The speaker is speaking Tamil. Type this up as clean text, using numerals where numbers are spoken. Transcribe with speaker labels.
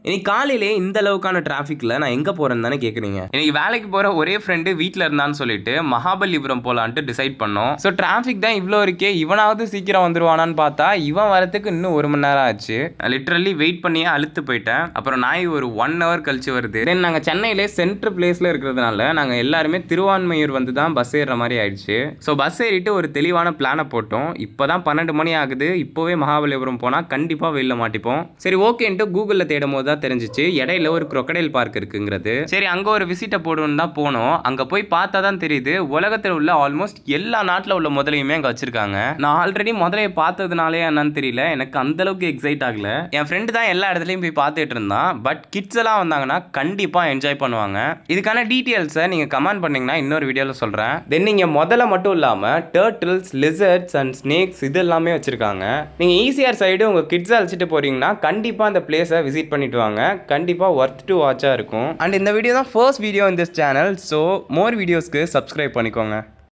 Speaker 1: இன்னைக்கு காலையிலே இந்த அளவுக்கான டிராஃபிக்ல நான் எங்க போறேன்னு தானே கேக்குறீங்க. இன்னைக்கு வேலைக்கு போற ஒரே ஃப்ரெண்டு வீட்டில் இருந்தான்னு சொல்லிட்டு மகாபலிபுரம் போலான்ட்டு டிசைட் பண்ணோம். ஸோ டிராஃபிக் தான் இவ்வளோ இருக்கே, இவனாவது சீக்கிரம் வந்துருவானான்னு பார்த்தா இவன் வரத்துக்கு இன்னும் 1 மணி நேரம் ஆச்சு. லிட்டரலி வெயிட் பண்ணியே அழுத்து போயிட்டேன். அப்புறம் நாய் ஒரு 1 hour கழிச்சு வருது. தென் நாங்கள் சென்னையிலே சென்ட்ரல் பிளேஸ்ல இருக்கிறதுனால நாங்கள் எல்லாருமே திருவான்மையூர் வந்து தான் பஸ் ஏறுற மாதிரி ஆயிடுச்சு. ஸோ பஸ் ஏறிட்டு ஒரு தெளிவான பிளானை போட்டோம். இப்போதான் 12 மணி ஆகுது. இப்போவே மகாபலிபுரம் போனால் கண்டிப்பாக வெயிலில் மாட்டிப்போம். சரி ஓகேன்ட்டு கூகுளில் தேடும் போது தான் தெரிஞ்சிச்சு இடையில ஒரு crocodile பார்க் இருக்குங்கிறது. சரி அங்க ஒரு விசிட்டை போடணும்னு தான் போனோம். அங்க போய் பார்த்தா தான் தெரியுது உலகத்தில் உள்ள ஆல்மோஸ்ட் எல்லா நாட்டில் உள்ள முதலையுமே அங்க வச்சிருக்காங்க. நான் ஆல்ரெடி முதலையை பார்த்ததுனாலே என்னன்னு தெரியல, எனக்கு அந்த அளவுக்கு எக்ஸைட் ஆகல. என் ஃப்ரெண்டு தான் எல்லா இடத்துலையும் போய் பார்த்துட்டு இருந்தான். பட் கிட்ஸ் எல்லாம் வந்தாங்கன்னா கண்டிப்பா என்ஜாய் பண்ணுவாங்க. இதுக்கான டீட்டெயில்ஸை நீங்க கமெண்ட் பண்ணீங்கன்னா இன்னொரு வீடியோவில் சொல்றேன். தென் நீங்க முதல்ல மட்டும் இல்லாம டர்ட்டில்ஸ், லிசர்ட்ஸ் அண்ட் ஸ்னேக்ஸ் இது எல்லாமே வச்சிருக்காங்க. நீங்க ஈசிஆர் சைடு உங்க கிட்ஸ் அழைச்சிட்டு போறீங்கன்னா கண்டிப்பா அந்த பிளேஸை விசிட் பண்ணிட்டு வாங்க. கண்டிப்பா ஒர்த் டு வாட்சா இருக்கும். அண்ட் இந்த வீடியோ தான் first video in this channel. So more வீடியோஸ்க்கு சப்ஸ்கிரைப் பண்ணிக்கோங்க.